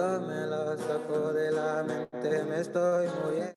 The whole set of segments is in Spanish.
nunca me la saco de la mente, me estoy muriendo.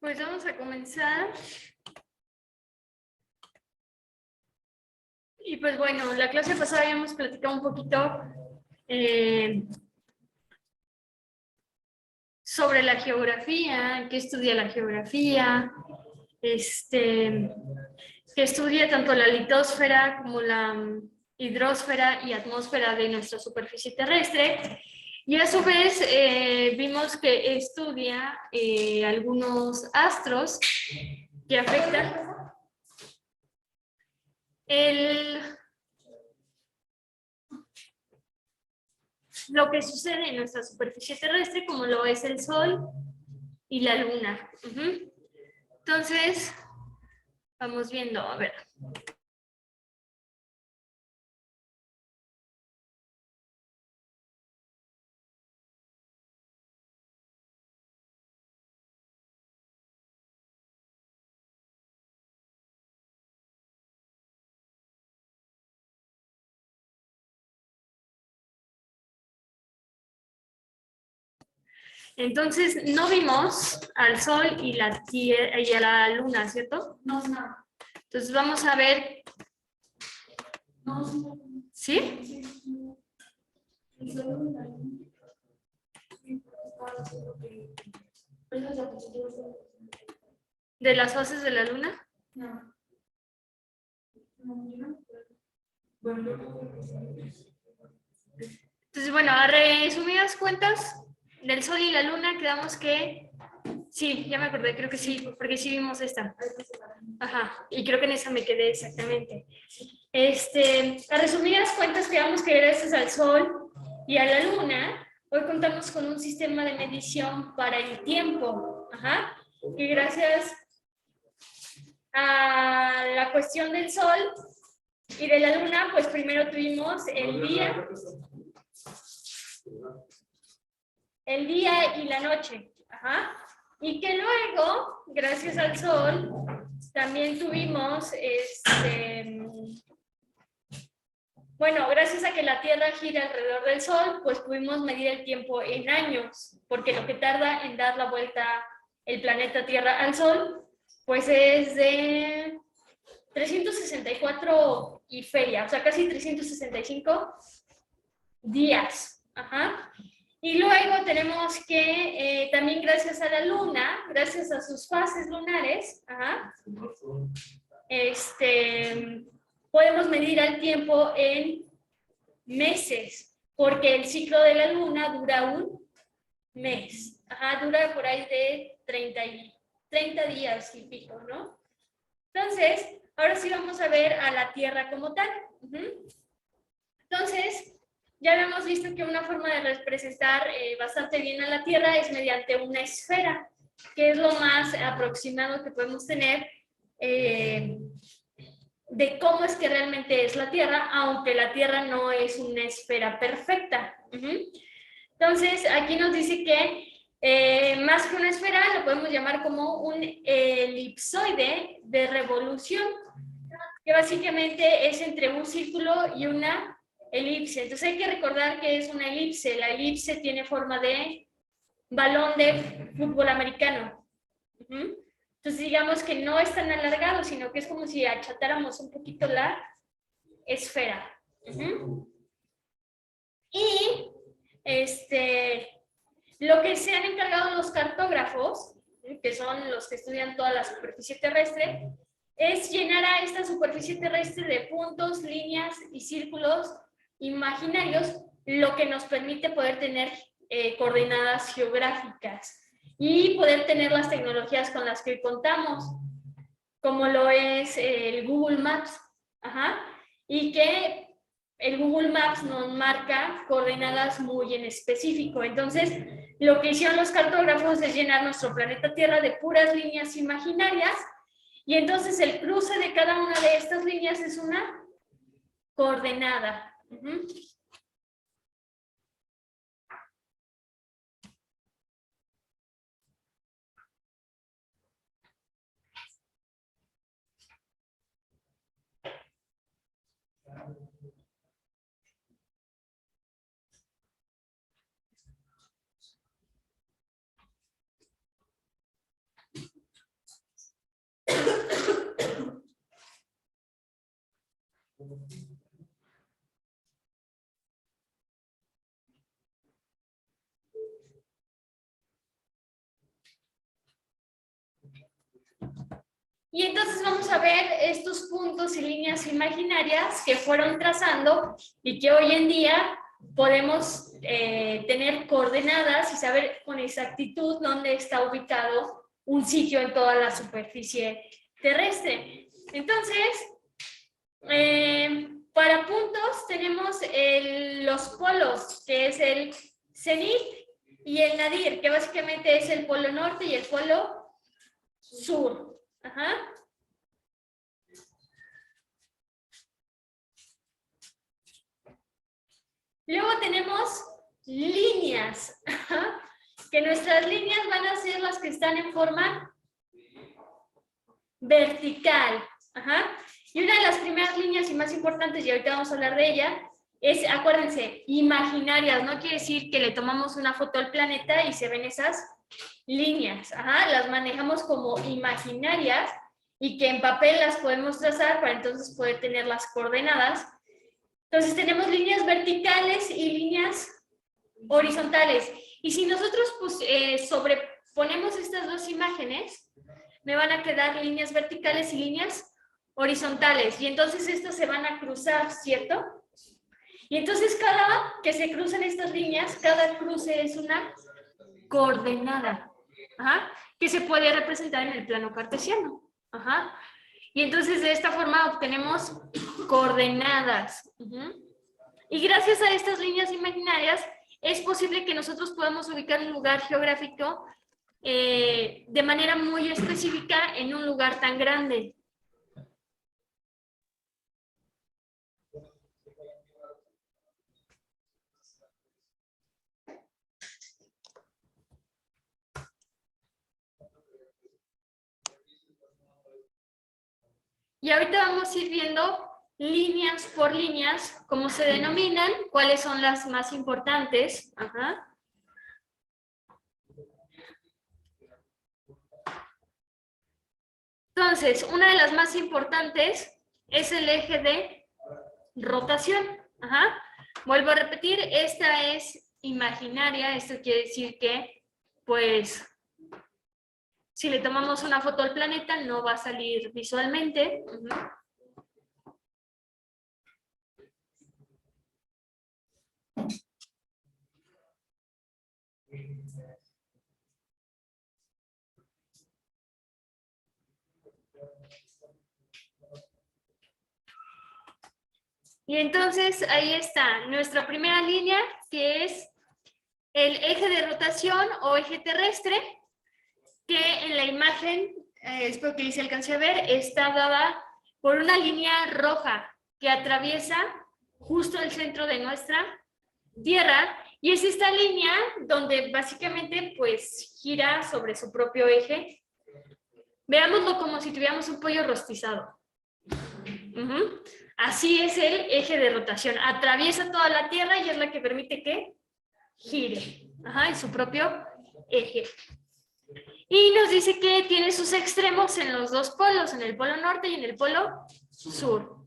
Pues vamos a comenzar. Y pues bueno, la clase pasada habíamos platicado un poquito sobre la geografía, qué estudia la geografía, que estudia tanto la litosfera como la hidrosfera y atmósfera de nuestra superficie terrestre. Y a su vez vimos que estudia algunos astros que afectan lo que sucede en nuestra superficie terrestre, como lo es el Sol y la Luna. Entonces, vamos viendo, a ver. Entonces, no vimos al Sol y la Tierra y a la Luna, ¿cierto? No. Entonces, vamos a ver. ¿Sí? ¿De las fases de la Luna? No. Entonces, bueno, a resumidas cuentas, del Sol y la Luna quedamos que... Sí, ya me acordé, creo que sí, porque sí vimos esta. Ajá, y creo que en esa me quedé exactamente. A resumidas cuentas, quedamos que gracias al Sol y a la Luna, hoy contamos con un sistema de medición para el tiempo. Ajá, y gracias a la cuestión del Sol y de la Luna, pues primero tuvimos el día y la noche. Ajá. Y que luego, gracias al Sol, también tuvimos, bueno, gracias a que la Tierra gira alrededor del Sol, pues pudimos medir el tiempo en años, porque lo que tarda en dar la vuelta el planeta Tierra al Sol, pues es de 364 y feria, o sea, casi 365 días. Ajá. Y luego tenemos que también gracias a la Luna, gracias a sus fases lunares, podemos medir el tiempo en meses, porque el ciclo de la Luna dura un mes. Ajá, dura por ahí de 30 días y pico, ¿no? Entonces, ahora sí vamos a ver a la Tierra como tal. Entonces, ya habíamos visto que una forma de representar bastante bien a la Tierra es mediante una esfera, que es lo más aproximado que podemos tener de cómo es que realmente es la Tierra, aunque la Tierra no es una esfera perfecta. Entonces, aquí nos dice que más que una esfera, lo podemos llamar como un elipsoide de revolución, que básicamente es entre un círculo y una elipse. Entonces hay que recordar que es una elipse. La elipse tiene forma de balón de fútbol americano. Entonces digamos que no es tan alargado, sino que es como si achatáramos un poquito la esfera. Y lo que se han encargado los cartógrafos, que son los que estudian toda la superficie terrestre, es llenar a esta superficie terrestre de puntos, líneas y círculos imaginarios, lo que nos permite poder tener coordenadas geográficas y poder tener las tecnologías con las que hoy contamos, como lo es el Google Maps, y que el Google Maps nos marca coordenadas muy en específico. Entonces, lo que hicieron los cartógrafos es llenar nuestro planeta Tierra de puras líneas imaginarias, y entonces el cruce de cada una de estas líneas es una coordenada. Y entonces vamos a ver estos puntos y líneas imaginarias que fueron trazando y que hoy en día podemos tener coordenadas y saber con exactitud dónde está ubicado un sitio en toda la superficie terrestre. Entonces, para puntos tenemos los polos, que es el cenit y el nadir, que básicamente es el polo norte y el polo sur. Luego tenemos líneas, que nuestras líneas van a ser las que están en forma vertical. Y una de las primeras líneas y más importantes, y ahorita vamos a hablar de ella, es, acuérdense, imaginarias. No quiere decir que le tomamos una foto al planeta y se ven esas líneas. Las manejamos como imaginarias y que en papel las podemos trazar para entonces poder tener las coordenadas. Entonces tenemos líneas verticales y líneas horizontales. Y si nosotros sobreponemos estas dos imágenes, me van a quedar líneas verticales y líneas horizontales. Y entonces estas se van a cruzar, ¿cierto? Y entonces cada que se cruzan estas líneas, cada cruce es una coordenada, que se puede representar en el plano cartesiano. Y entonces de esta forma obtenemos coordenadas. Y gracias a estas líneas imaginarias es posible que nosotros podamos ubicar un lugar geográfico de manera muy específica en un lugar tan grande. Y ahorita vamos a ir viendo líneas por líneas, cómo se denominan, cuáles son las más importantes. Entonces, una de las más importantes es el eje de rotación. Vuelvo a repetir, esta es imaginaria. Esto quiere decir que, pues, si le tomamos una foto al planeta, no va a salir visualmente. Y entonces ahí está nuestra primera línea, que es el eje de rotación o eje terrestre, que en la imagen, espero que se alcance a ver, está dada por una línea roja que atraviesa justo el centro de nuestra Tierra, y es esta línea donde básicamente pues gira sobre su propio eje. Veámoslo como si tuviéramos un pollo rostizado. Así es el eje de rotación. Atraviesa toda la Tierra y es la que permite que gire en su propio eje. Y nos dice que tiene sus extremos en los dos polos, en el polo norte y en el polo sur.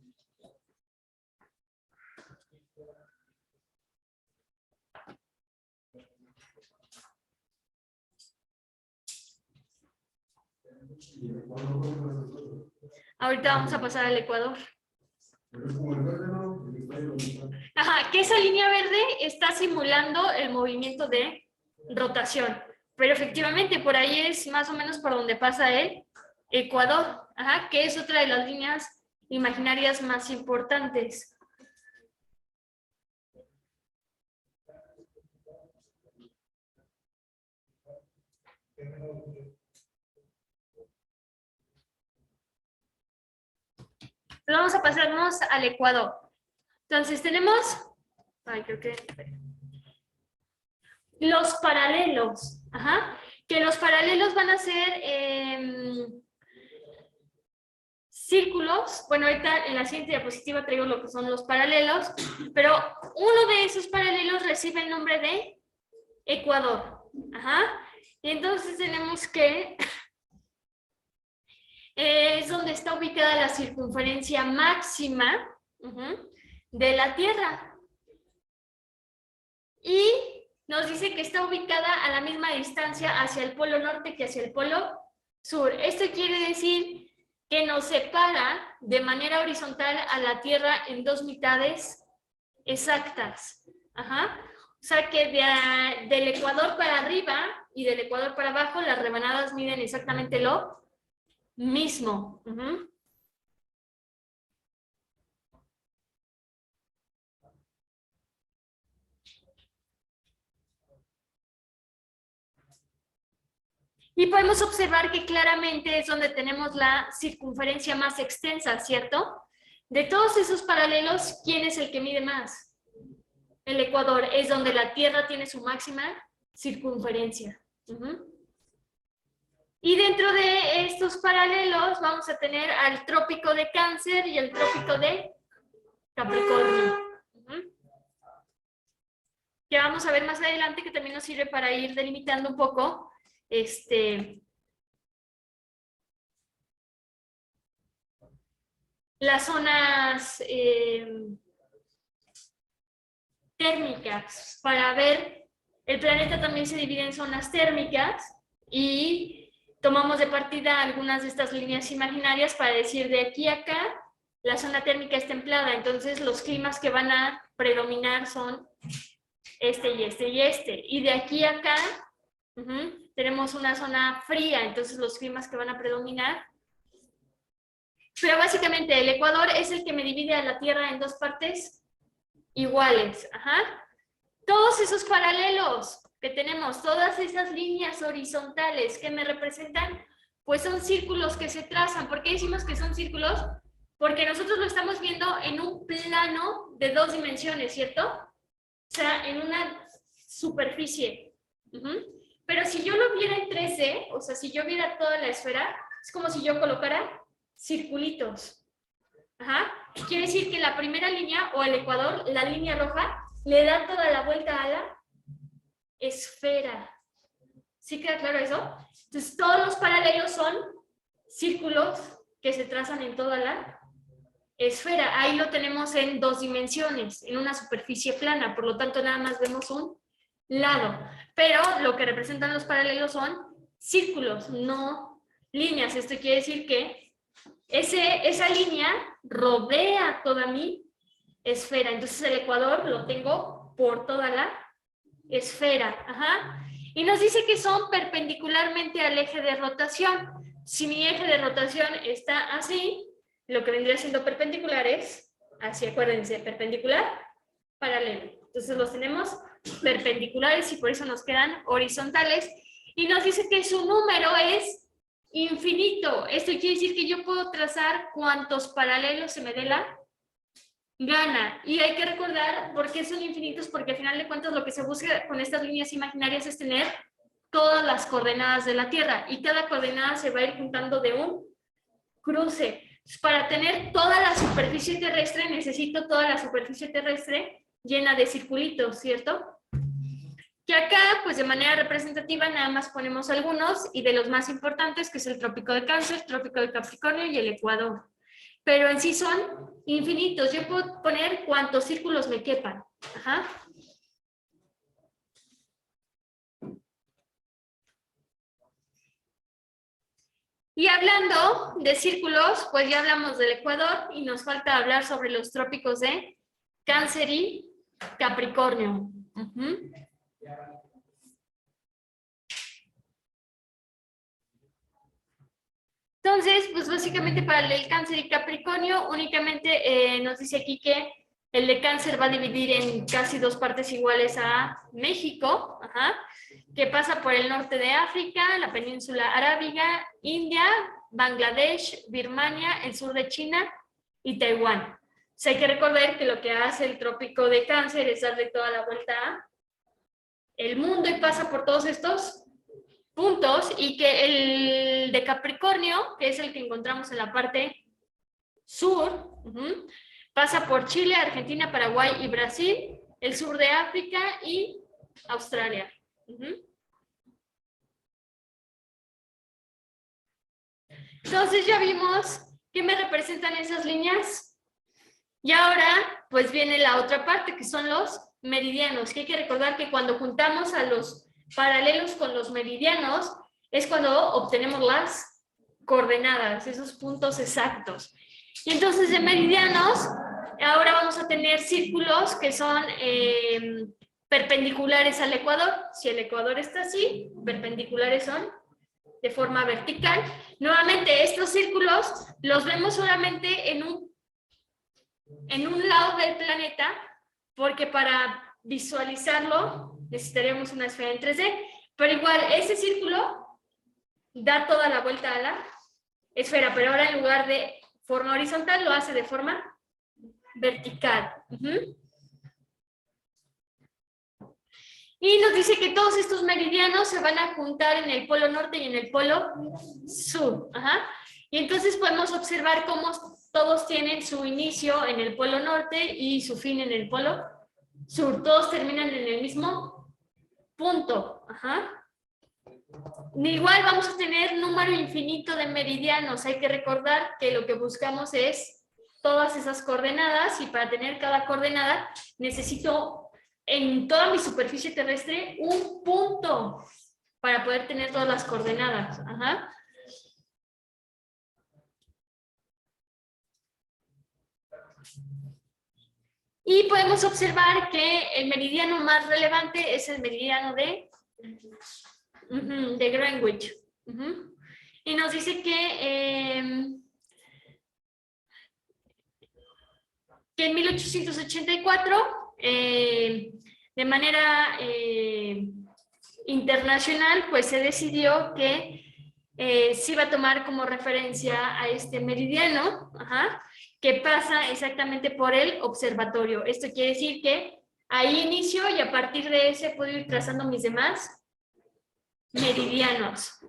Ahorita vamos a pasar al Ecuador. Que esa línea verde está simulando el movimiento de rotación. Pero efectivamente por ahí es más o menos por donde pasa el Ecuador, que es otra de las líneas imaginarias más importantes. Vamos a pasarnos al Ecuador. Entonces tenemos, creo que los paralelos, que los paralelos van a ser círculos. Bueno, ahorita en la siguiente diapositiva traigo lo que son los paralelos, pero uno de esos paralelos recibe el nombre de Ecuador. Y entonces tenemos que es donde está ubicada la circunferencia máxima de la Tierra. Y nos dice que está ubicada a la misma distancia hacia el polo norte que hacia el polo sur. Esto quiere decir que nos separa de manera horizontal a la Tierra en dos mitades exactas. O sea que del Ecuador para arriba y del Ecuador para abajo, las rebanadas miden exactamente lo mismo. Y podemos observar que claramente es donde tenemos la circunferencia más extensa, ¿cierto? De todos esos paralelos, ¿quién es el que mide más? El Ecuador, es donde la Tierra tiene su máxima circunferencia. Y dentro de estos paralelos vamos a tener al trópico de Cáncer y el trópico de Capricornio. Que vamos a ver más adelante, que también nos sirve para ir delimitando un poco las zonas térmicas. Para ver, el planeta también se divide en zonas térmicas y tomamos de partida algunas de estas líneas imaginarias para decir de aquí a acá la zona térmica es templada, entonces los climas que van a predominar son este y este y este. Y de aquí a acá tenemos una zona fría, entonces los climas que van a predominar. Pero básicamente el Ecuador es el que me divide a la Tierra en dos partes iguales. Todos esos paralelos que tenemos, todas esas líneas horizontales que me representan, pues son círculos que se trazan. ¿Por qué decimos que son círculos? Porque nosotros lo estamos viendo en un plano de dos dimensiones, ¿cierto? O sea, en una superficie. Pero si yo lo viera en 3D, o sea, si yo viera toda la esfera, es como si yo colocara circulitos. Quiere decir que la primera línea, o el Ecuador, la línea roja, le da toda la vuelta a la esfera. ¿Sí queda claro eso? Entonces, todos los paralelos son círculos que se trazan en toda la esfera. Ahí lo tenemos en dos dimensiones, en una superficie plana, por lo tanto nada más vemos un lado. Pero lo que representan los paralelos son círculos, no líneas. Esto quiere decir que esa línea rodea toda mi esfera. Entonces el Ecuador lo tengo por toda la esfera. Y nos dice que son perpendicularmente al eje de rotación. Si mi eje de rotación está así, lo que vendría siendo perpendicular es así, acuérdense, perpendicular, paralelo. Entonces los tenemos perpendiculares y por eso nos quedan horizontales. Y nos dice que su número es infinito. Esto quiere decir que yo puedo trazar cuantos paralelos se me dé la gana. Y hay que recordar por qué son infinitos, porque al final de cuentas lo que se busca con estas líneas imaginarias es tener todas las coordenadas de la Tierra, y cada coordenada se va a ir juntando de un cruce. Para tener toda la superficie terrestre, necesito toda la superficie terrestre llena de circulitos, ¿cierto? Que acá, pues de manera representativa, nada más ponemos algunos, y de los más importantes, que es el Trópico de Cáncer, Trópico de Capricornio y el Ecuador. Pero en sí son infinitos. Yo puedo poner cuantos círculos me quepan. Ajá. Y hablando de círculos, pues ya hablamos del Ecuador y nos falta hablar sobre los trópicos de Cáncer y Capricornio. Entonces, pues básicamente para el Cáncer y Capricornio, únicamente nos dice aquí que el de Cáncer va a dividir en casi dos partes iguales a México, que pasa por el norte de África, la península arábiga, India, Bangladesh, Birmania, el sur de China y Taiwán. O sea, hay que recordar que lo que hace el Trópico de Cáncer es darle toda la vuelta al mundo y pasa por todos estos puntos, y que el de Capricornio, que es el que encontramos en la parte sur, pasa por Chile, Argentina, Paraguay y Brasil, el sur de África y Australia. Entonces ya vimos qué me representan esas líneas. Y ahora pues viene la otra parte, que son los meridianos, que hay que recordar que cuando juntamos a los paralelos con los meridianos es cuando obtenemos las coordenadas, esos puntos exactos. Y entonces de meridianos, ahora vamos a tener círculos que son perpendiculares al ecuador. Si el ecuador está así, perpendiculares son de forma vertical. Nuevamente, estos círculos los vemos solamente en un lado del planeta, porque para visualizarlo necesitaríamos una esfera en 3D, pero igual ese círculo da toda la vuelta a la esfera, pero ahora en lugar de forma horizontal lo hace de forma vertical. Y nos dice que todos estos meridianos se van a juntar en el polo norte y en el polo sur. Y entonces podemos observar cómo todos tienen su inicio en el polo norte y su fin en el polo sur. Todos terminan en el mismo punto. Igual vamos a tener número infinito de meridianos. Hay que recordar que lo que buscamos es todas esas coordenadas, y para tener cada coordenada necesito en toda mi superficie terrestre un punto para poder tener todas las coordenadas. Y podemos observar que el meridiano más relevante es el meridiano de Greenwich. Y nos dice que en 1884, de manera internacional, pues se decidió que se iba a tomar como referencia a este meridiano, que pasa exactamente por el observatorio. Esto quiere decir que ahí inicio, y a partir de ese puedo ir trazando mis demás meridianos.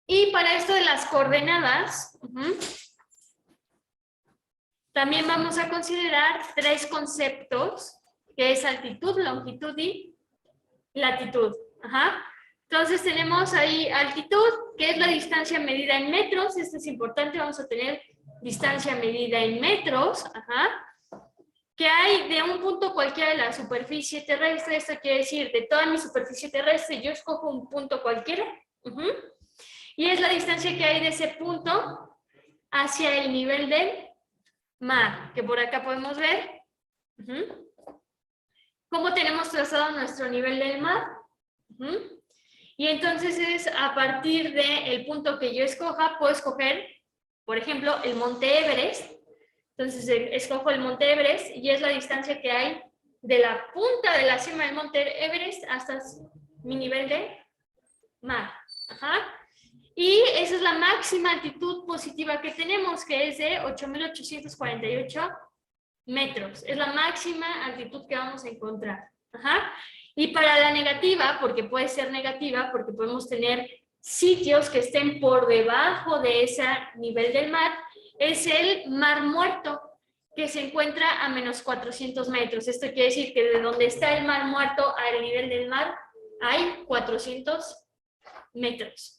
Y para esto de las coordenadas, también vamos a considerar tres conceptos, que es altitud, longitud y latitud. Entonces tenemos ahí altitud, que es la distancia medida en metros. Esto es importante, vamos a tener distancia medida en metros. que hay de un punto cualquiera de la superficie terrestre. Esto quiere decir, de toda mi superficie terrestre, yo escojo un punto cualquiera. Y es la distancia que hay de ese punto hacia el nivel del mar, que por acá podemos ver. ¿Cómo tenemos trazado nuestro nivel del mar? Y entonces es a partir del punto que yo escoja, puedo escoger, por ejemplo, el Monte Everest. Entonces escojo el Monte Everest y es la distancia que hay de la punta de la cima del Monte Everest hasta mi nivel de mar. Y esa es la máxima altitud positiva que tenemos, que es de 8,848 metros. Es la máxima altitud que vamos a encontrar. Y para la negativa, porque puede ser negativa, porque podemos tener sitios que estén por debajo de ese nivel del mar, es el Mar Muerto, que se encuentra a menos 400 metros. Esto quiere decir que de donde está el Mar Muerto al nivel del mar hay 400 metros.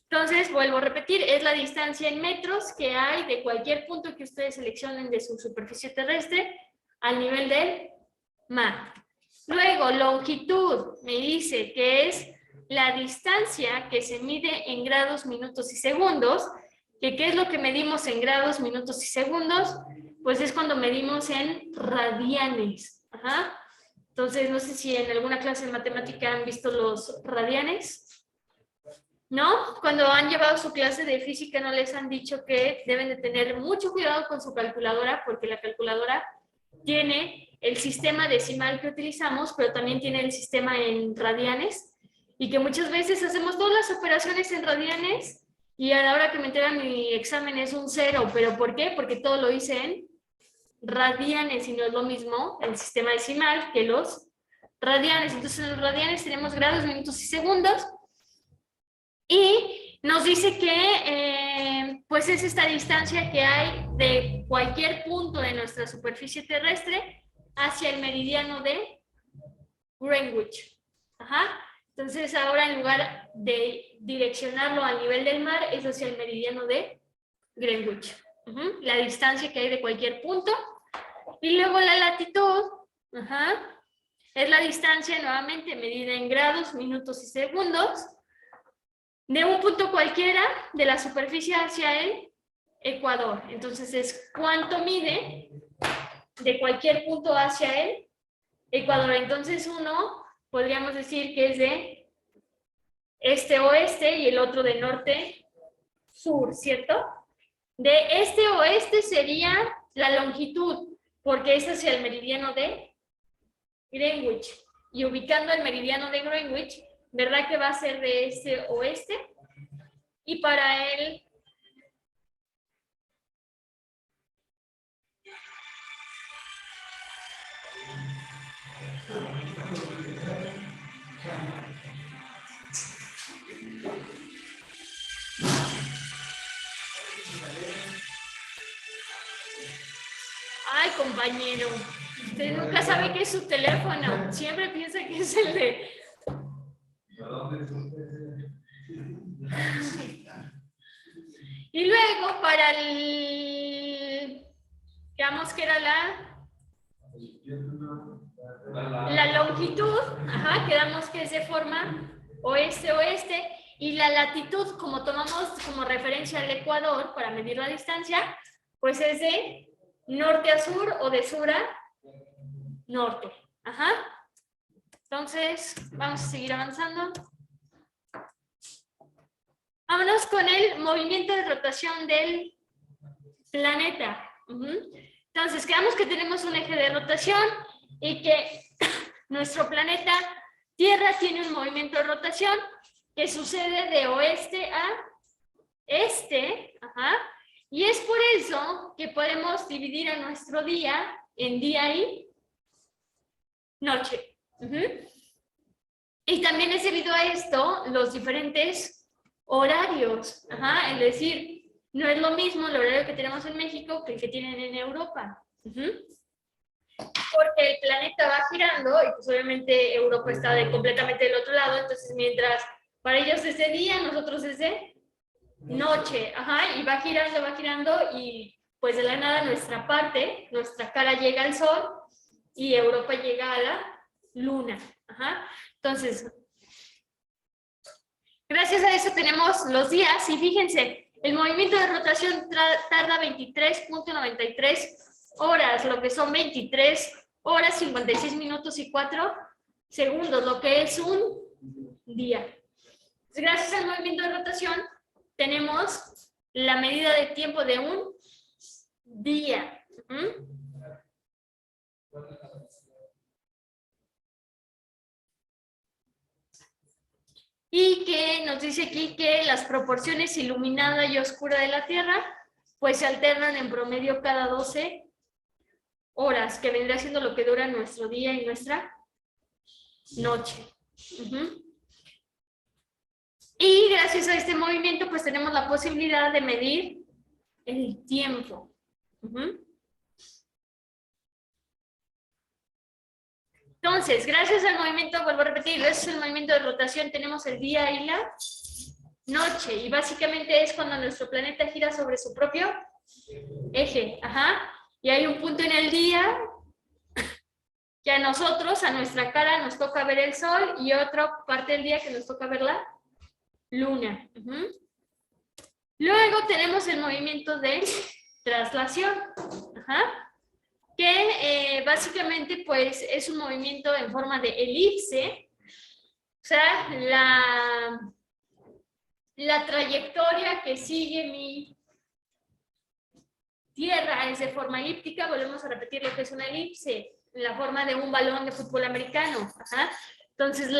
Entonces, vuelvo a repetir, es la distancia en metros que hay de cualquier punto que ustedes seleccionen de su superficie terrestre al nivel del mar. Luego, longitud, me dice que es la distancia que se mide en grados, minutos y segundos. ¿Qué es lo que medimos en grados, minutos y segundos? Pues es cuando medimos en radianes. Entonces, no sé si en alguna clase de matemática han visto los radianes. ¿No? Cuando han llevado su clase de física no les han dicho que deben de tener mucho cuidado con su calculadora, porque la calculadora tiene el sistema decimal que utilizamos, pero también tiene el sistema en radianes, y que muchas veces hacemos todas las operaciones en radianes y a la hora que me entregan mi examen es un 0. ¿Pero por qué? Porque todo lo hice en radianes y no es lo mismo el sistema decimal que los radianes. Entonces en los radianes tenemos grados, minutos y segundos. Y nos dice que pues es esta distancia que hay de cualquier punto de nuestra superficie terrestre hacia el meridiano de Greenwich. Entonces ahora en lugar de direccionarlo al nivel del mar es hacia el meridiano de Greenwich. La distancia que hay de cualquier punto. Y luego la latitud es la distancia nuevamente medida en grados, minutos y segundos de un punto cualquiera de la superficie hacia el ecuador. Entonces es cuánto mide de cualquier punto hacia el ecuador. Entonces uno podríamos decir que es de este-oeste y el otro de norte-sur, ¿cierto? De este-oeste sería la longitud, porque es hacia el meridiano de Greenwich. Y ubicando el meridiano de Greenwich, ¿verdad que va a ser de este-oeste? Y para el Ay, compañero, usted nunca sabe qué es su teléfono. Siempre piensa que es el de... Y luego para el... Digamos que era la longitud, quedamos que es de forma oeste-oeste, y la latitud, como tomamos como referencia al Ecuador para medir la distancia, pues es de norte a sur o de sur a norte. Entonces, vamos a seguir avanzando. Vámonos con el movimiento de rotación del planeta. Entonces, quedamos que tenemos un eje de rotación y que nuestro planeta Tierra tiene un movimiento de rotación que sucede de oeste a este. Y es por eso que podemos dividir a nuestro día en día y noche. Y también es debido a esto los diferentes horarios. Es decir, no es lo mismo el horario que tenemos en México que el que tienen en Europa. Porque el planeta va girando y pues obviamente Europa está completamente del otro lado, entonces mientras para ellos es de día, nosotros es de noche. Y va girando y pues de la nada nuestra parte, nuestra cara llega al sol y Europa llega a la luna. Ajá. Entonces, gracias a eso tenemos los días y fíjense, el movimiento de rotación tarda 23.93 horas, lo que son 23 horas, 56 minutos y 4 segundos, lo que es un día. Entonces, gracias al movimiento de rotación tenemos la medida de tiempo de un día. Y que nos dice aquí que las proporciones iluminada y oscura de la Tierra pues se alternan en promedio cada 12 horas, que vendrá siendo lo que dura nuestro día y nuestra noche. Y gracias a este movimiento pues tenemos la posibilidad de medir el tiempo. Entonces, gracias al movimiento, vuelvo a repetir, gracias al movimiento de rotación tenemos el día y la noche. Y básicamente es cuando nuestro planeta gira sobre su propio eje. Ajá. Y hay un punto en el día que a nosotros, a nuestra cara, nos toca ver el sol y otra parte del día que nos toca ver la luna. Luego tenemos el movimiento de traslación. Ajá. Que básicamente pues es un movimiento en forma de elipse, o sea, la trayectoria que sigue mi Tierra es de forma elíptica. Volvemos a repetir lo que es una elipse, la forma de un balón de fútbol americano. Ajá. Entonces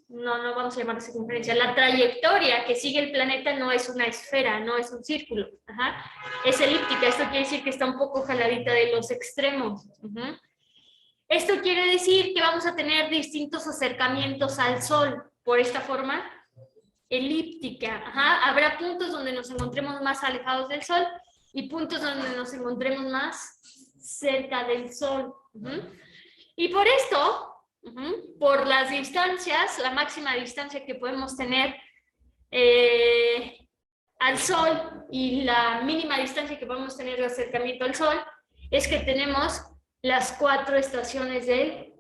no vamos a llamar circunferencia, la trayectoria que sigue el planeta no es una esfera, no es un círculo. Ajá. Es elíptica, esto quiere decir que está un poco jaladita de los extremos. Esto quiere decir que vamos a tener distintos acercamientos al Sol por esta forma elíptica. Ajá. Habrá puntos donde nos encontremos más alejados del Sol y puntos donde nos encontremos más cerca del Sol. Y por esto, por las distancias, la máxima distancia que podemos tener al Sol y la mínima distancia que podemos tener de acercamiento al Sol, es que tenemos las 4 estaciones del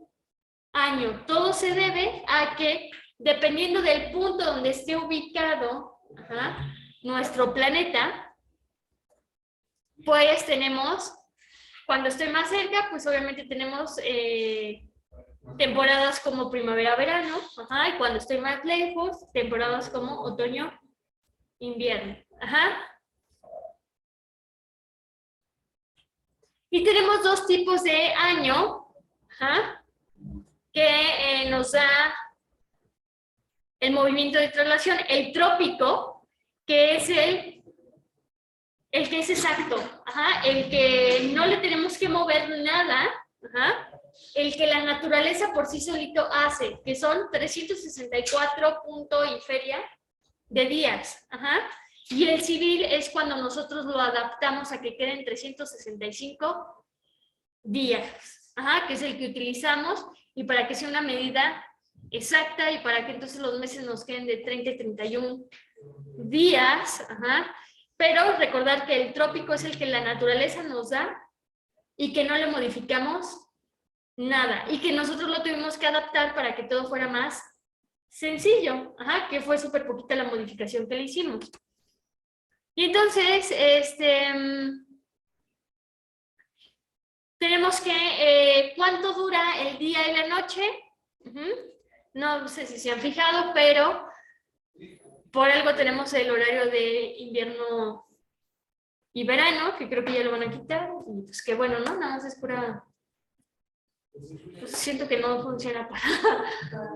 año. Todo se debe a que, dependiendo del punto donde esté ubicado nuestro planeta, pues tenemos, cuando estoy más cerca, pues obviamente tenemos temporadas como primavera-verano, y cuando estoy más lejos, temporadas como otoño-invierno. Y tenemos 2 tipos de año que nos da el movimiento de traslación. El trópico, que es el que es exacto, el que no le tenemos que mover nada, el que la naturaleza por sí solito hace, que son 364 punto y feria de días. Y el civil es cuando nosotros lo adaptamos a que queden 365 días, que es el que utilizamos y para que sea una medida exacta y para que entonces los meses nos queden de 30 y 31 días. Pero recordar que el trópico es el que la naturaleza nos da y que no le modificamos nada y que nosotros lo tuvimos que adaptar para que todo fuera más sencillo, que fue súper poquita la modificación que le hicimos. Y entonces, tenemos que, ¿cuánto dura el día y la noche? No sé si se han fijado, pero por algo tenemos el horario de invierno y verano, que creo que ya lo van a quitar, y pues que bueno, ¿no? Nada más es pura... Pues siento que no funciona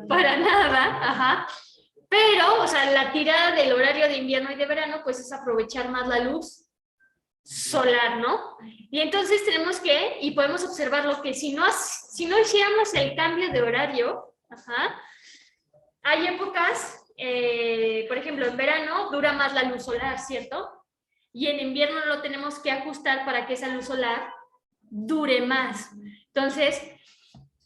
para nada, pero, o sea, la tirada del horario de invierno y de verano, pues es aprovechar más la luz solar, ¿no? Y entonces tenemos que, y podemos observar lo que si no hiciéramos el cambio de horario, hay épocas, por ejemplo, en verano dura más la luz solar, ¿cierto? Y en invierno lo tenemos que ajustar para que esa luz solar dure más. Entonces,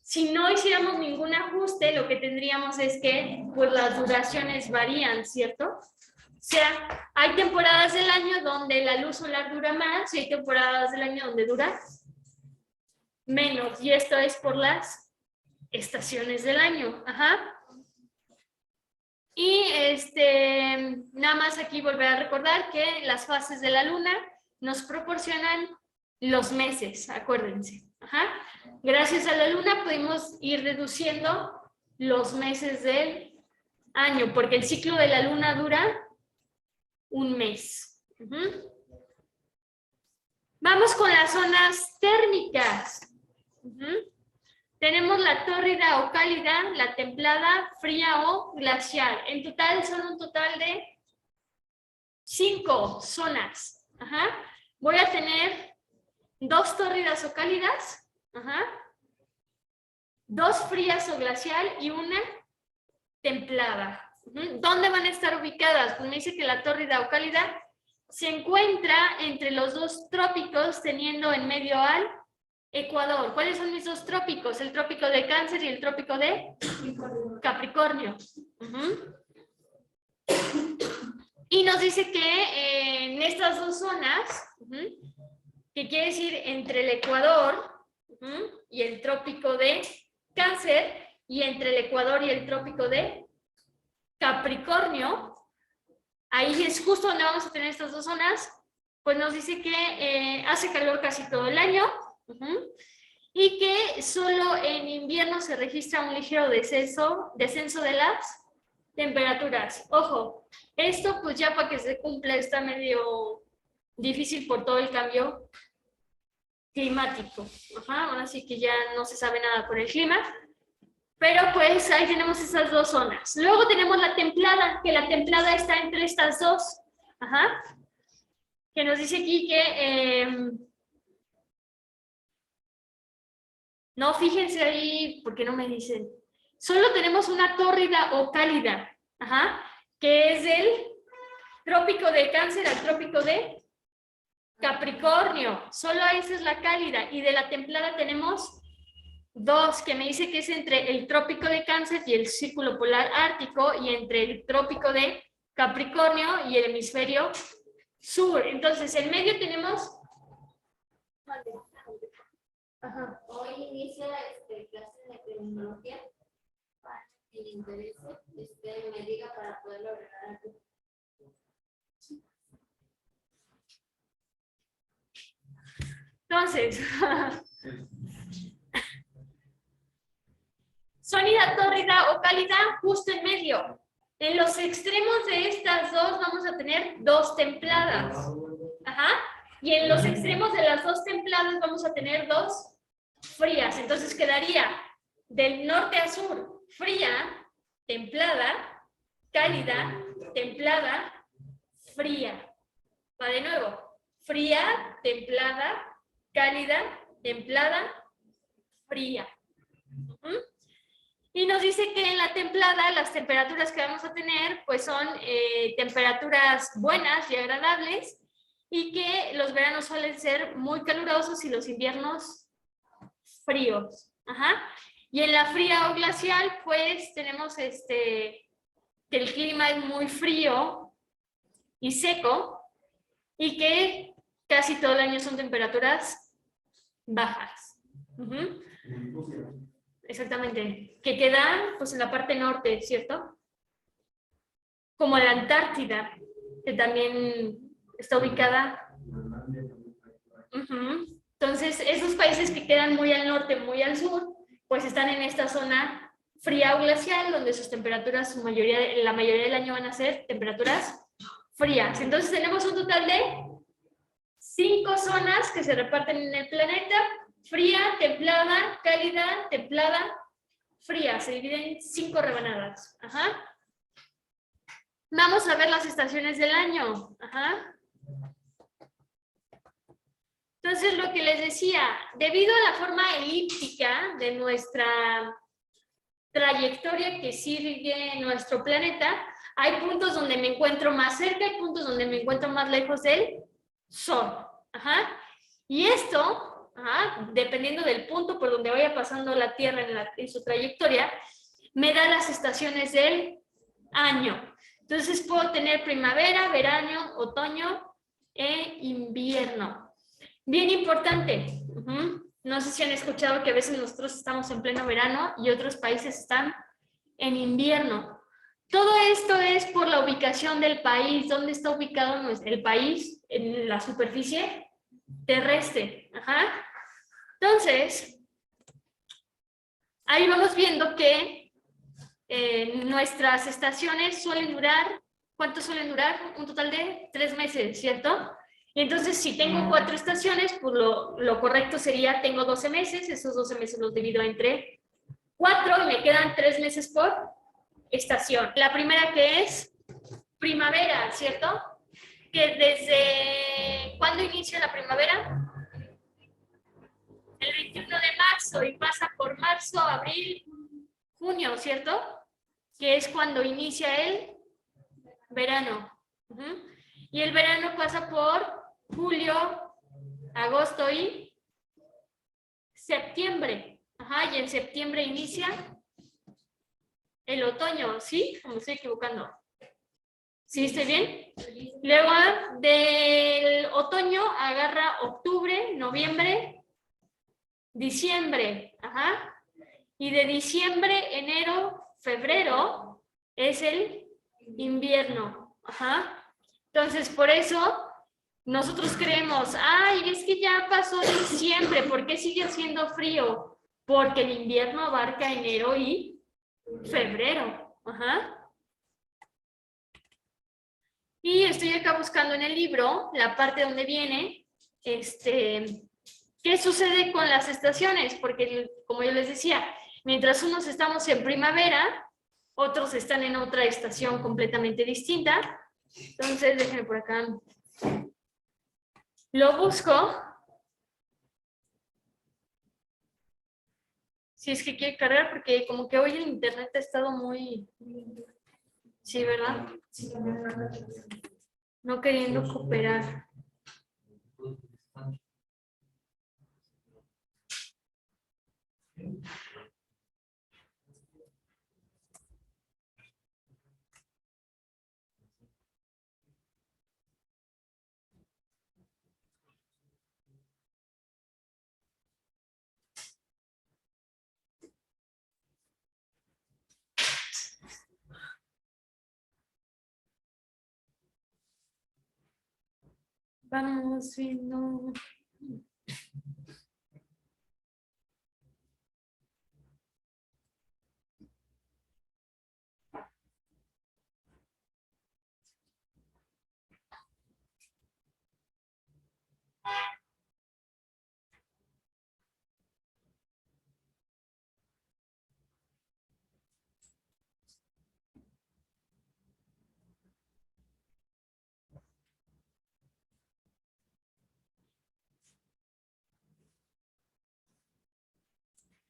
si no hiciéramos ningún ajuste, lo que tendríamos es que pues las duraciones varían, ¿cierto? sea, hay temporadas del año donde la luz solar dura más y hay temporadas del año donde dura menos. Y esto es por las estaciones del año. Ajá. Y nada más aquí volver a recordar que las fases de la luna nos proporcionan los meses, acuérdense. Ajá. Gracias a la luna pudimos ir reduciendo los meses del año, porque el ciclo de la luna dura un mes. Vamos con las zonas térmicas. Tenemos la tórrida o cálida, la templada, fría o glacial. En total son un total de 5 zonas. Ajá. Voy a tener 2 tórridas o cálidas, ajá, 2 frías o glacial y una templada. ¿Dónde van a estar ubicadas? Pues me dice que la tórrida o cálida se encuentra entre los 2 trópicos, teniendo en medio al Ecuador. ¿Cuáles son mis 2 trópicos? El trópico de Cáncer y el trópico de Capricornio. Y nos dice que en estas 2 zonas, que quiere decir entre el Ecuador y el trópico de Cáncer, y entre el Ecuador y el trópico de Capricornio, ahí es justo donde vamos a tener estas 2 zonas, pues nos dice que hace calor casi todo el año, y que solo en invierno se registra un ligero descenso de las temperaturas. Ojo, esto pues ya para que se cumpla está medio difícil por todo el cambio climático. Ajá, ahora sí que ya no se sabe nada por el clima. Pero pues ahí tenemos esas 2 zonas. Luego tenemos la templada, que la templada está entre estas 2. Ajá. Que nos dice aquí que... no, fíjense ahí, porque no me dicen. Solo tenemos una tórrida o cálida. Ajá. Que es del trópico de Cáncer al trópico de Capricornio. Solo esa es la cálida. Y de la templada tenemos 2, que me dice que es entre el trópico de Cáncer y el círculo polar ártico, y entre el trópico de Capricornio y el hemisferio sur. Entonces, en medio tenemos... Ajá. Hoy inicia clase de terminología para quien le interese, me diga para poderlo agregar aquí. Entonces, sólida, tórrida o cálida, justo en medio. En los extremos de estas 2 vamos a tener 2 templadas. Ajá. Y en los extremos de las 2 templadas vamos a tener 2 frías. Entonces quedaría del norte a sur, fría, templada, cálida, templada, fría. Va de nuevo. Fría, templada, cálida, templada, fría. Y nos dice que en la templada las temperaturas que vamos a tener pues son temperaturas buenas y agradables, y que los veranos suelen ser muy calurosos y los inviernos fríos. Ajá. Y en la fría o glacial pues tenemos que el clima es muy frío y seco, y que casi todo el año son temperaturas bajas. Exactamente. Que quedan pues en la parte norte, ¿cierto? Como la Antártida, que también está ubicada. Entonces, esos países que quedan muy al norte, muy al sur, pues están en esta zona fría o glacial, donde sus temperaturas, la mayoría del año van a ser temperaturas frías. Entonces tenemos un total de 5 zonas que se reparten en el planeta: fría, templada, cálida, templada, fría. Se dividen en 5 rebanadas. Ajá. Vamos a ver las estaciones del año. Ajá. Entonces, lo que les decía, debido a la forma elíptica de nuestra trayectoria que sigue nuestro planeta, hay puntos donde me encuentro más cerca y puntos donde me encuentro más lejos del Sol. Ajá. Y esto, dependiendo del punto por donde vaya pasando la Tierra en su trayectoria, me da las estaciones del año. Entonces puedo tener primavera, verano, otoño e invierno. Bien importante. No sé si han escuchado que a veces nosotros estamos en pleno verano y otros países están en invierno. Todo esto es por la ubicación del país. ¿Dónde está ubicado el país? En la superficie terrestre. Entonces, ahí vamos viendo que nuestras estaciones suelen durar, ¿cuánto suelen durar? Un total de 3 meses, ¿cierto? Y entonces, si tengo 4 estaciones, pues lo correcto sería, tengo 12 meses, esos 12 meses los divido entre 4 y me quedan 3 meses por estación. La primera que es primavera, ¿cierto? Que desde, ¿cuándo inicia la primavera? El 21 de marzo y pasa por marzo, abril, junio, ¿cierto? Que es cuando inicia el verano. Y el verano pasa por julio, agosto y septiembre. Y en septiembre inicia el otoño, ¿sí? ¿O me estoy equivocando? ¿Sí estoy bien? Luego del otoño agarra octubre, noviembre, diciembre. Y de diciembre, enero, febrero es el invierno. Entonces, por eso nosotros creemos, ay, es que ya pasó diciembre, ¿por qué sigue haciendo frío? Porque el invierno abarca enero y febrero. Y estoy acá buscando en el libro la parte donde viene, ¿qué sucede con las estaciones? Porque, como yo les decía, mientras unos estamos en primavera, otros están en otra estación completamente distinta. Entonces, déjenme por acá. Lo busco. Si es que quiere cargar, porque como que hoy el internet ha estado muy... Sí, ¿verdad? No queriendo cooperar. Vamos viendo.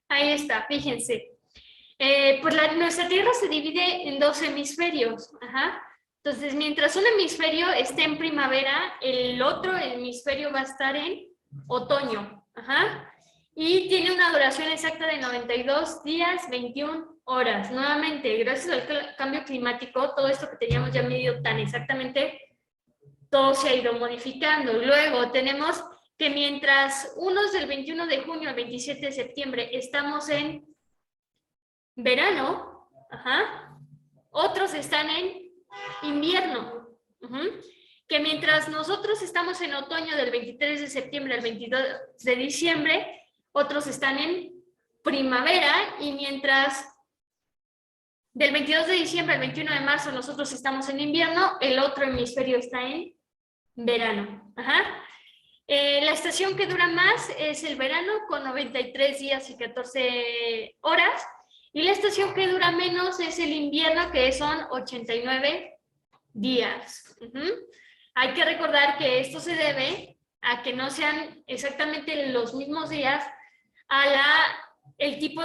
Ahí está, fíjense. Pues nuestra Tierra se divide en 2 hemisferios. Entonces, mientras un hemisferio esté en primavera, el otro hemisferio va a estar en otoño. Y tiene una duración exacta de 92 días, 21 horas. Nuevamente, gracias al cambio climático, todo esto que teníamos ya medido tan exactamente, todo se ha ido modificando. Luego tenemos que mientras unos del 21 de junio al 27 de septiembre estamos en verano, otros están en invierno. Que mientras nosotros estamos en otoño del 23 de septiembre al 22 de diciembre, otros están en primavera, y mientras del 22 de diciembre al 21 de marzo nosotros estamos en invierno, el otro hemisferio está en verano. La estación que dura más es el verano, con 93 días y 14 horas, y la estación que dura menos es el invierno, que son 89 días. Hay que recordar que esto se debe a que no sean exactamente los mismos días, a el tipo de